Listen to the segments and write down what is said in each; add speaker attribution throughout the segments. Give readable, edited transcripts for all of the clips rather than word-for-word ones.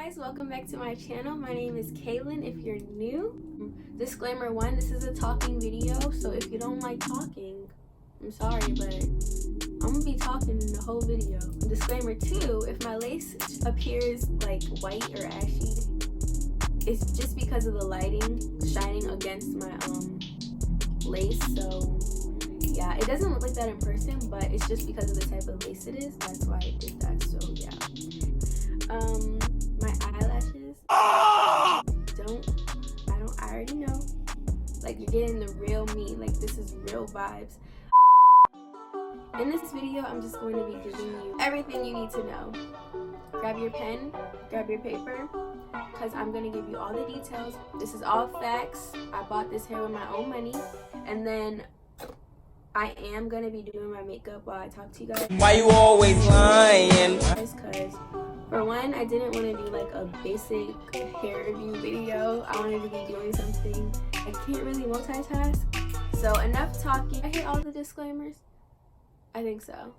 Speaker 1: guys, welcome back to my channel. My name is Kaylin. If you're new, disclaimer 1, this is a talking video, so if you don't like talking, I'm sorry, but I'm gonna be talking in the whole video. Disclaimer 2, if my lace appears like white or ashy, it's just because of the lighting shining against my lace. So yeah, it doesn't look like that in person, but it's just because of the type of lace it is. That's why I did that. So yeah. My eyelashes I already know, like, you're getting the real me, like this is real vibes. In this video, I'm just going to be giving you everything you need to know. Grab your pen, grab your paper, because I'm going to give you all the details. This is all facts. I bought this hair with my own money, and then I am going to be doing my makeup while I talk to you guys.
Speaker 2: Why you always lying?
Speaker 1: Because for one, I didn't want to do like a basic hair review video. I wanted to be doing something. I can't really multitask. So enough talking. I hit all the disclaimers. I think so.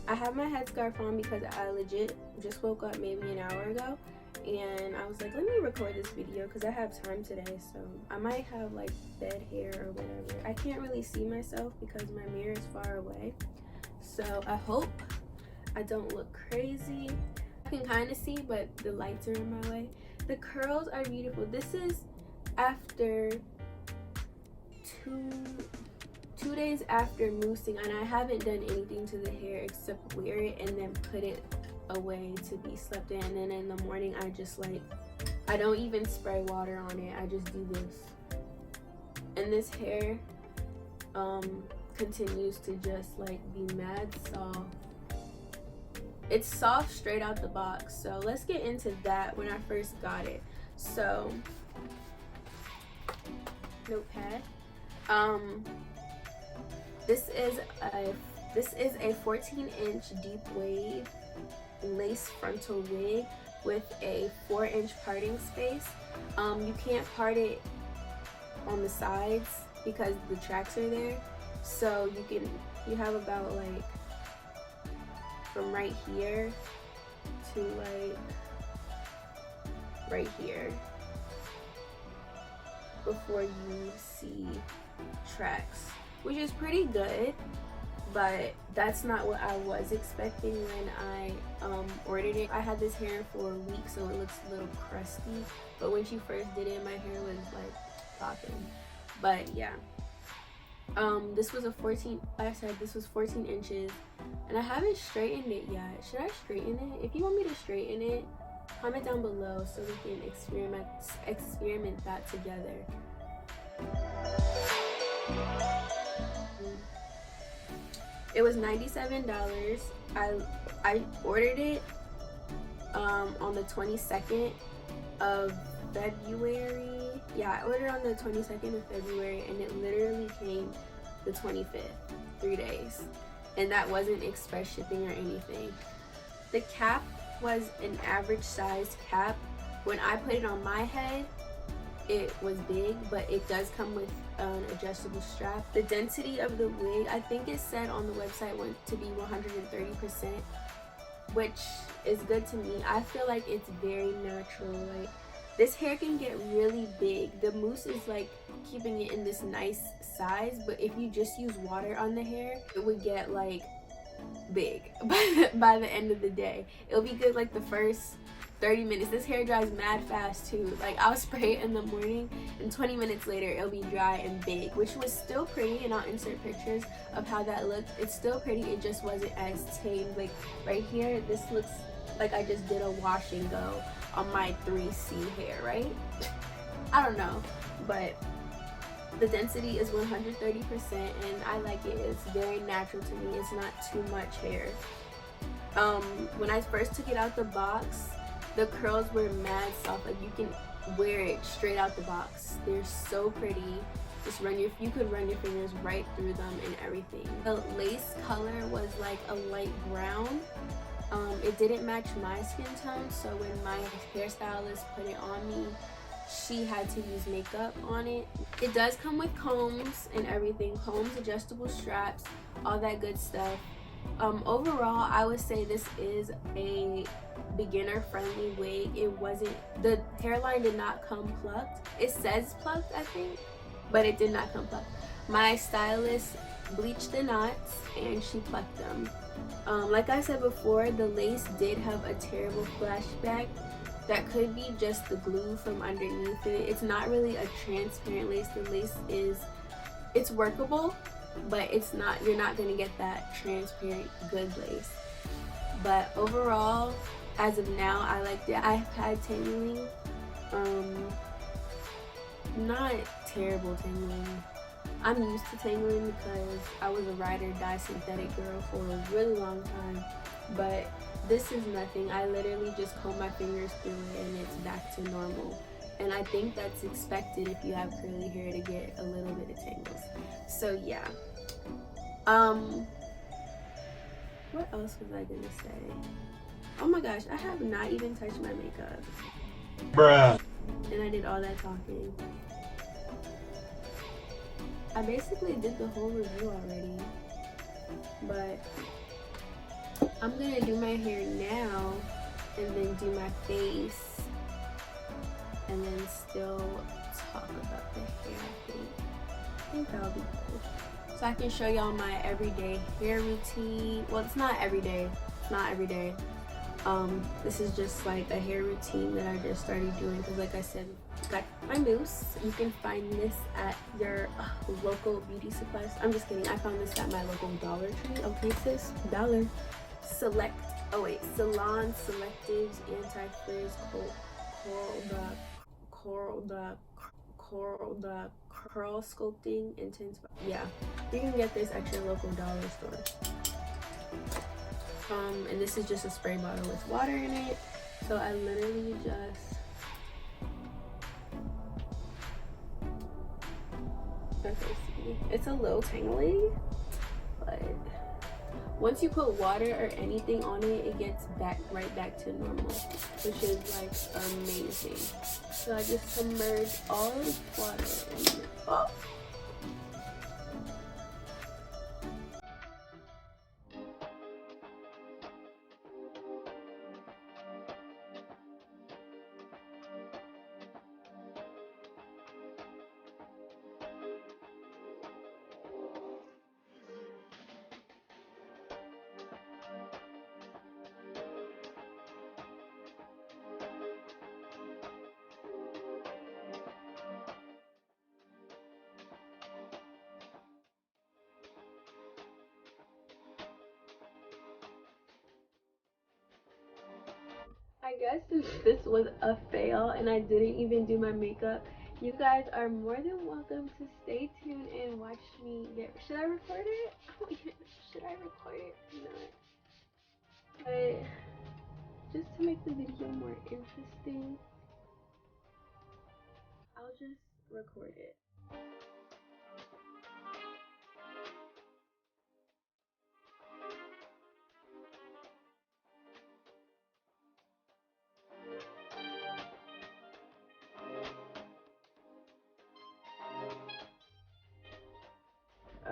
Speaker 1: I have my headscarf on because I legit just woke up maybe an hour ago. And I was like, let me record this video because I have time today. So I might have like dead hair or whatever. I can't really see myself because my mirror is far away. So I hope I don't look crazy. I can kind of see, but the lights are in my way. The curls are beautiful. This is after two days after moussing, and I haven't done anything to the hair except wear it and then put it away to be slept in. And then in the morning, I just like, I don't even spray water on it. I just do this. And this hair continues to just like be mad soft. It's soft straight out the box. So let's get into that. When I first got it, so notepad. This is a 14-inch deep wave lace frontal wig with a 4-inch parting space. You can't part it on the sides because the tracks are there. So you have about like from right here to like right here before you see tracks, which is pretty good, but that's not what I was expecting when I ordered it. I had this hair for a week, so it looks a little crusty, but when she first did it, my hair was like popping. But yeah, this was this was 14 inches, and I haven't straightened it yet. Should I straighten it? If you want me to straighten it, comment down below so we can experiment that together. It was $97. I ordered it on the 22nd of February. Yeah, I ordered on the 22nd of February, and it literally came the 25th, 3 days. And that wasn't express shipping or anything. The cap was an average sized cap. When I put it on my head, it was big, but it does come with an adjustable strap. The density of the wig, I think it said on the website, went to be 130%, which is good to me. I feel like it's very natural. Like, this hair can get really big. The mousse is like keeping it in this nice size, but if you just use water on the hair, it would get like big by the end of the day. It'll be good like the first 30 minutes. This hair dries mad fast too. Like, I'll spray it in the morning and 20 minutes later it'll be dry and big, which was still pretty, and I'll insert pictures of how that looked. It's still pretty, it just wasn't as tame. Like right here, this looks like I just did a wash and go on my 3C hair, right? I don't know, but the density is 130% and I like it. It's very natural to me. It's not too much hair. When I first took it out the box, the curls were mad soft. Like, you can wear it straight out the box. They're so pretty. Just you could run your fingers right through them and everything. The lace color was like a light brown. It didn't match my skin tone, so when my hairstylist put it on me, she had to use makeup on it. It does come with combs and everything. Combs, adjustable straps, all that good stuff. Overall, I would say this is a beginner friendly wig. The hairline did not come plucked. It says plucked, I think, but it did not come plucked. My stylist bleached the knots and she plucked them. Like I said before, the lace did have a terrible flashback. That could be just the glue from underneath it. It's not really a transparent lace. The lace it's workable, but you're not gonna get that transparent good lace. But overall, as of now, I liked it. I've had tangling, not terrible tangling. I'm used to tangling because I was a ride or die synthetic girl for a really long time, but this is nothing. I literally just comb my fingers through it and it's back to normal. And I think that's expected if you have curly hair to get a little bit of tangles. So yeah. What else was I gonna say? Oh my gosh, I have not even touched my makeup.
Speaker 3: Bruh.
Speaker 1: And I did all that talking. I basically did the whole review already. But I'm gonna do my hair now and then do my face and then still talk about the hair. I think that'll be cool. So I can show y'all my everyday hair routine. Well, it's not every day. It's not every day. This is just like a hair routine that I just started doing because, like I said, got my mousse. You can find this at your local beauty supplies. I'm just kidding. I found this at my local Dollar Tree. Okay, sis, dollar. Salon Selectives Anti-Frizz Curl Sculpting Intense. Yeah, you can get this at your local dollar store. And this is just a spray bottle with water in it. So I literally just it's a little tangly, but once you put water or anything on it, it gets right back to normal, which is like amazing. So I just submerge all this water in it. Oh. I guess since this was a fail and I didn't even do my makeup, you guys are more than welcome to stay tuned and watch me get. Should I record it? Oh, yeah. Should I record it or not? But just to make the video more interesting, I'll just record it.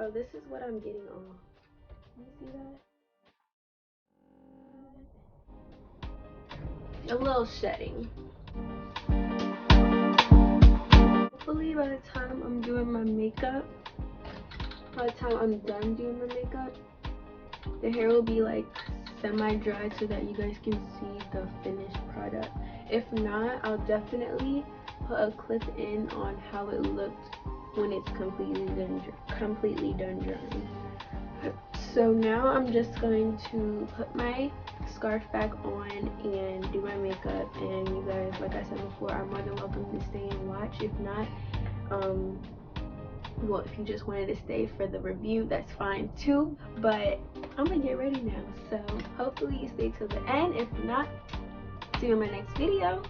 Speaker 1: Oh, this is what I'm getting on. Can you see that? A little shedding. Hopefully by the time I'm doing my makeup, by the time I'm done doing my makeup, the hair will be like semi-dry so that you guys can see the finished product. If not, I'll definitely put a clip in on how it looked when it's completely done drying. So now I'm just going to put my scarf back on and do my makeup, and you guys, like I said before, are more than welcome to stay and watch. If not, well, if you just wanted to stay for the review, that's fine too, but I'm gonna get ready now, so hopefully you stay till the end. If not, see you in my next video.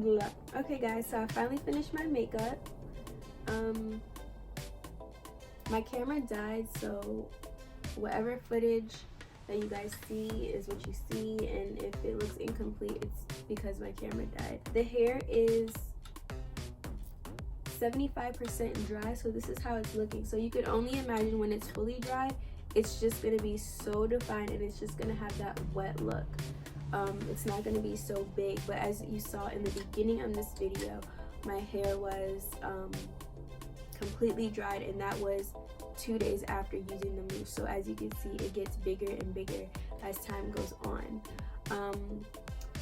Speaker 1: Okay guys, so I finally finished my makeup. My camera died, so whatever footage that you guys see is what you see, and if it looks incomplete, it's because my camera died. The hair is 75% dry, so this is how it's looking. So you could only imagine when it's fully dry, it's just gonna be so defined and it's just gonna have that wet look. It's not gonna be so big, but as you saw in the beginning of this video, my hair was completely dried, and that was 2 days after using the mousse. So as you can see, it gets bigger and bigger as time goes on.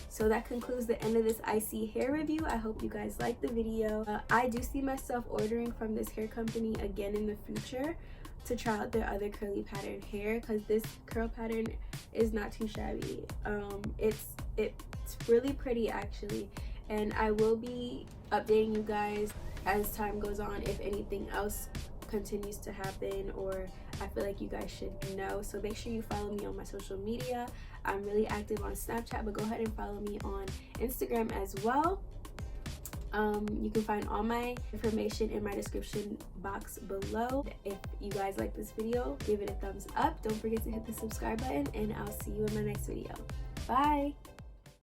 Speaker 1: So that concludes the end of this ISEE hair review. I hope you guys liked the video. I do see myself ordering from this hair company again in the future to try out their other curly pattern hair, because this curl pattern is not too shabby. It's really pretty actually, and I will be updating you guys as time goes on if anything else continues to happen or I feel like you guys should know. So make sure you follow me on my social media. I'm really active on Snapchat, but go ahead and follow me on Instagram as well. You can find all my information in my description box below. If you guys like this video, give it a thumbs up. Don't forget to hit the subscribe button, and I'll see you in my next video. Bye!